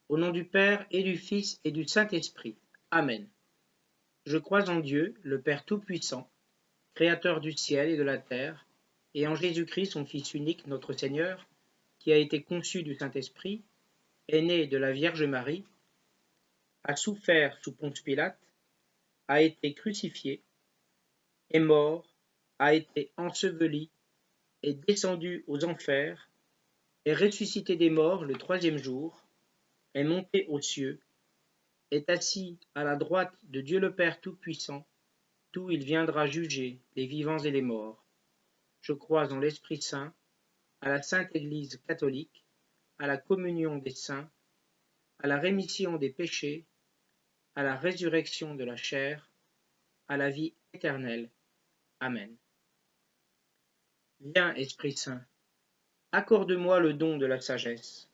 Au nom du Père et du Fils et du Saint-Esprit. Amen. Je crois en Dieu, le Père Tout-Puissant, Créateur du ciel et de la terre, et en Jésus-Christ, son Fils unique, notre Seigneur, qui a été conçu du Saint-Esprit, est né de la Vierge Marie, a souffert sous Ponce Pilate, a été crucifié, est mort, a été enseveli, est descendu aux enfers, est ressuscité des morts le troisième jour, est monté aux cieux, est assis à la droite de Dieu le Père Tout-Puissant, d'où il viendra juger les vivants et les morts. Je crois en l'Esprit Saint, à la Sainte Église catholique, à la communion des saints, à la rémission des péchés, à la résurrection de la chair, à la vie éternelle. Amen. Viens, Esprit Saint, accorde-moi le don de la sagesse.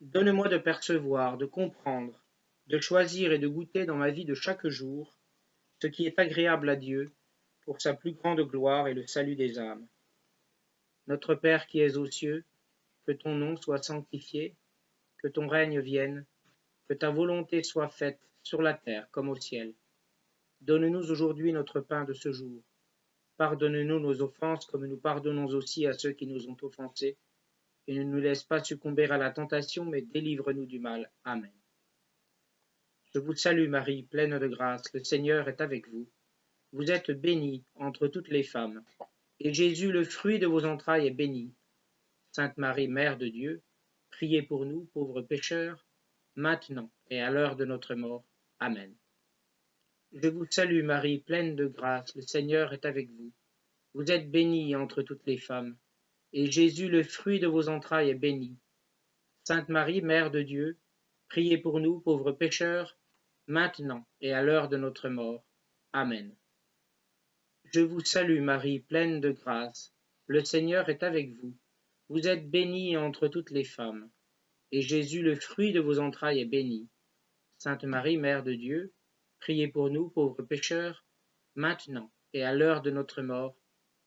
Donne-moi de percevoir, de comprendre, de choisir et de goûter dans ma vie de chaque jour ce qui est agréable à Dieu pour sa plus grande gloire et le salut des âmes. Notre Père qui es aux cieux, que ton nom soit sanctifié, que ton règne vienne, que ta volonté soit faite sur la terre comme au ciel. Donne-nous aujourd'hui notre pain de ce jour. Pardonne-nous nos offenses comme nous pardonnons aussi à ceux qui nous ont offensés. Et ne nous laisse pas succomber à la tentation, mais délivre-nous du mal. Amen. Je vous salue Marie, pleine de grâce, le Seigneur est avec vous. Vous êtes bénie entre toutes les femmes, et Jésus, le fruit de vos entrailles, est béni. Sainte Marie, Mère de Dieu, priez pour nous, pauvres pécheurs, maintenant et à l'heure de notre mort. Amen. Je vous salue Marie, pleine de grâce, le Seigneur est avec vous. Vous êtes bénie entre toutes les femmes, et Jésus, le fruit de vos entrailles, est béni. Sainte Marie, Mère de Dieu, priez pour nous, pauvres pécheurs, maintenant et à l'heure de notre mort. Amen. Je vous salue Marie, pleine de grâce, le Seigneur est avec vous. Vous êtes bénie entre toutes les femmes, et Jésus, le fruit de vos entrailles, est béni. Sainte Marie, Mère de Dieu, priez pour nous, pauvres pécheurs, maintenant et à l'heure de notre mort.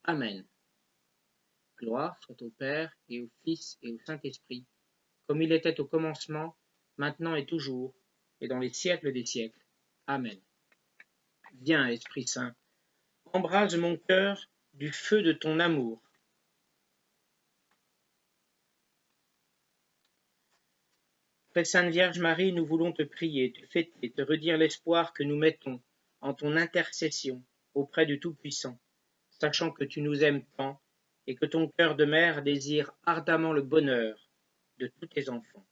Amen. Gloire soit au Père, et au Fils, et au Saint-Esprit, comme il était au commencement, maintenant et toujours, et dans les siècles des siècles. Amen. Viens, Esprit Saint, embrase mon cœur du feu de ton amour. Très Sainte Vierge Marie, nous voulons te prier, te fêter, te redire l'espoir que nous mettons en ton intercession auprès du Tout-Puissant, sachant que tu nous aimes tant et que ton cœur de mère désire ardemment le bonheur de tous tes enfants.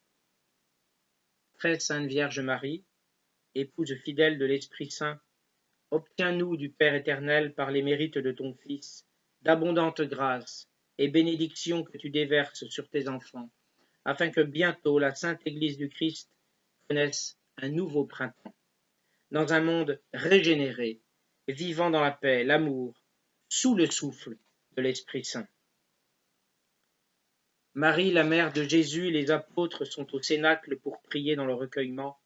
Très Sainte Vierge Marie, épouse fidèle de l'Esprit Saint, obtiens-nous du Père éternel par les mérites de ton Fils, d'abondantes grâces et bénédictions que tu déverses sur tes enfants, afin que bientôt la Sainte Église du Christ connaisse un nouveau printemps, dans un monde régénéré, vivant dans la paix, l'amour, sous le souffle de l'Esprit Saint. Marie, la mère de Jésus, et les apôtres sont au cénacle pour prier dans le recueillement,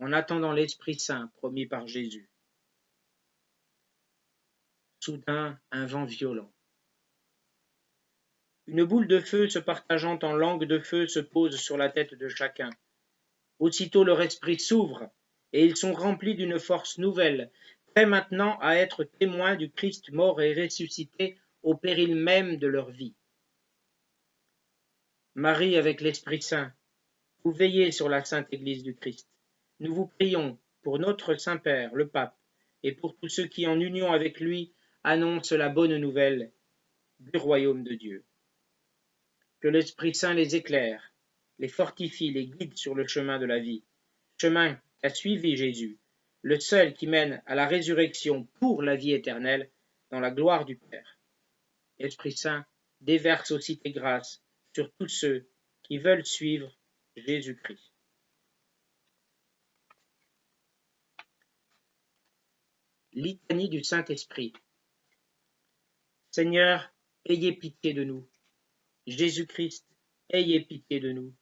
en attendant l'Esprit Saint promis par Jésus. Soudain, un vent violent. Une boule de feu se partageant en langue de feu se pose sur la tête de chacun. Aussitôt leur esprit s'ouvre, et ils sont remplis d'une force nouvelle, prêts maintenant à être témoins du Christ mort et ressuscité au péril même de leur vie. Marie avec l'Esprit Saint, vous veillez sur la Sainte Église du Christ. Nous vous prions pour notre Saint-Père, le Pape, et pour tous ceux qui, en union avec lui, annoncent la bonne nouvelle du royaume de Dieu. Que l'Esprit Saint les éclaire, les fortifie, les guide sur le chemin de la vie, chemin qu'a suivi Jésus, le seul qui mène à la résurrection pour la vie éternelle dans la gloire du Père. Esprit Saint, déverse aussi tes grâces sur tous ceux qui veulent suivre Jésus-Christ. Litanie du Saint-Esprit. Seigneur, ayez pitié de nous. Jésus-Christ, ayez pitié de nous.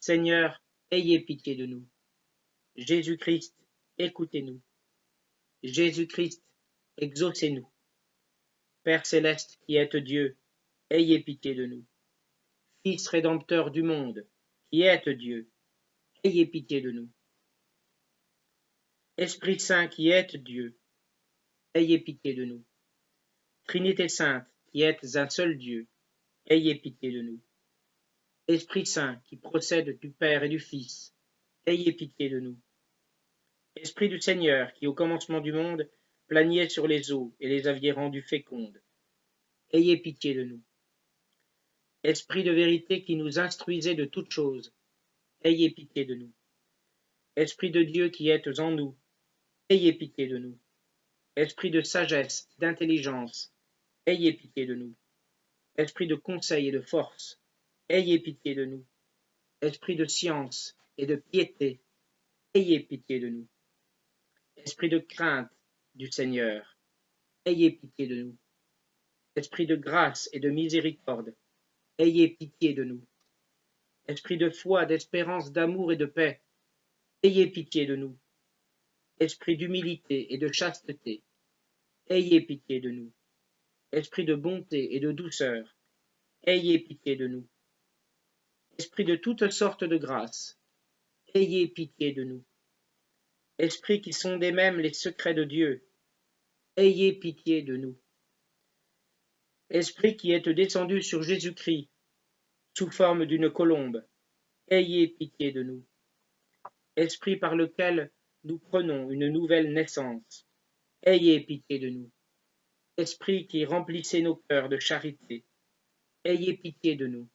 Seigneur, ayez pitié de nous. Jésus-Christ, écoutez-nous. Jésus-Christ, exaucez-nous. Père céleste qui êtes Dieu, ayez pitié de nous. Fils rédempteur du monde, qui êtes Dieu, ayez pitié de nous. Esprit Saint qui êtes Dieu, ayez pitié de nous. Trinité Sainte qui êtes un seul Dieu, ayez pitié de nous. Esprit Saint qui procède du Père et du Fils, ayez pitié de nous. Esprit du Seigneur qui au commencement du monde planiez sur les eaux et les aviez rendues fécondes, ayez pitié de nous. Esprit de vérité qui nous instruisez de toutes choses, ayez pitié de nous. Esprit de Dieu qui êtes en nous, ayez pitié de nous. Esprit de sagesse, d'intelligence, ayez pitié de nous. Esprit de conseil et de force, ayez pitié de nous. Esprit de science et de piété, ayez pitié de nous. Esprit de crainte du Seigneur, ayez pitié de nous. Esprit de grâce et de miséricorde, ayez pitié de nous. Esprit de foi, d'espérance, d'amour et de paix, ayez pitié de nous. Esprit d'humilité et de chasteté, ayez pitié de nous. Esprit de bonté et de douceur, ayez pitié de nous. Esprit de toutes sortes de grâce, ayez pitié de nous. Esprit qui sondez même les secrets de Dieu, ayez pitié de nous. Esprit qui êtes descendu sur Jésus-Christ sous forme d'une colombe, ayez pitié de nous. Esprit par lequel nous prenons une nouvelle naissance, ayez pitié de nous. Esprit qui remplissez nos cœurs de charité, ayez pitié de nous.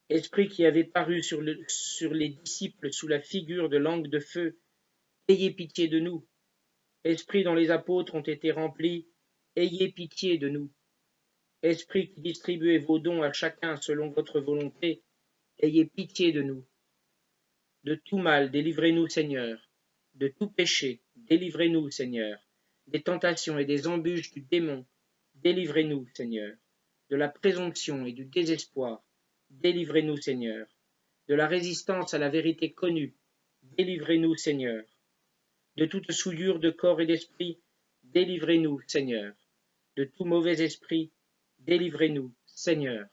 Esprit qui avait paru sur les disciples sous la figure de langue de feu, ayez pitié de nous. Esprit dont les apôtres ont été remplis, ayez pitié de nous. Esprit qui distribuez vos dons à chacun selon votre volonté, ayez pitié de nous. De tout mal, délivrez-nous, Seigneur. De tout péché, délivrez-nous, Seigneur. Des tentations et des embûches du démon, délivrez-nous, Seigneur. De la présomption et du désespoir, délivrez-nous, Seigneur. De la résistance à la vérité connue, délivrez-nous, Seigneur. De toute souillure de corps et d'esprit, délivrez-nous, Seigneur. De tout mauvais esprit, délivrez-nous, Seigneur.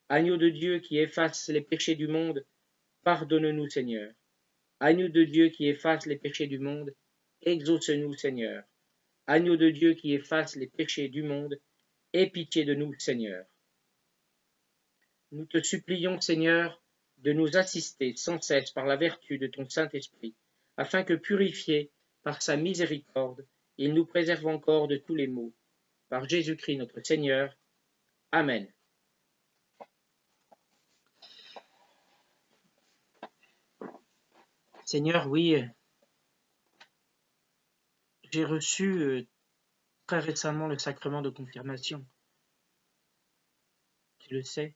Agneau de Dieu qui efface les péchés du monde, pardonne-nous, Seigneur. Agneau de Dieu qui efface les péchés du monde, exauce-nous, Seigneur. Agneau de Dieu qui efface les péchés du monde, aie pitié de nous, Seigneur. Nous te supplions, Seigneur, de nous assister sans cesse par la vertu de ton Saint-Esprit, afin que, purifiés par sa miséricorde, il nous préserve encore de tous les maux. Par Jésus-Christ notre Seigneur. Amen. Seigneur, oui, j'ai reçu très récemment le sacrement de confirmation. Tu le sais.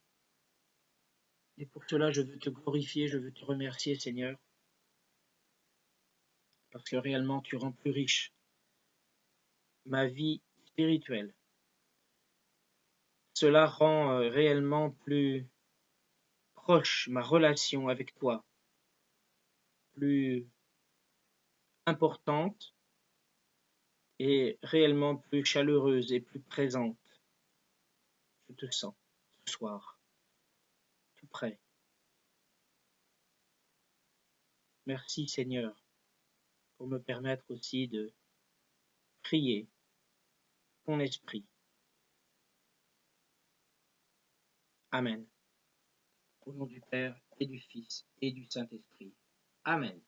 Et pour cela, je veux te glorifier, je veux te remercier, Seigneur, parce que réellement, tu rends plus riche ma vie spirituelle. Cela rend réellement plus proche ma relation avec toi, plus importante et réellement plus chaleureuse et plus présente. Je te sens ce soir, tout près. Merci Seigneur pour me permettre aussi de prier ton esprit. Amen. Au nom du Père et du Fils et du Saint-Esprit. Amen.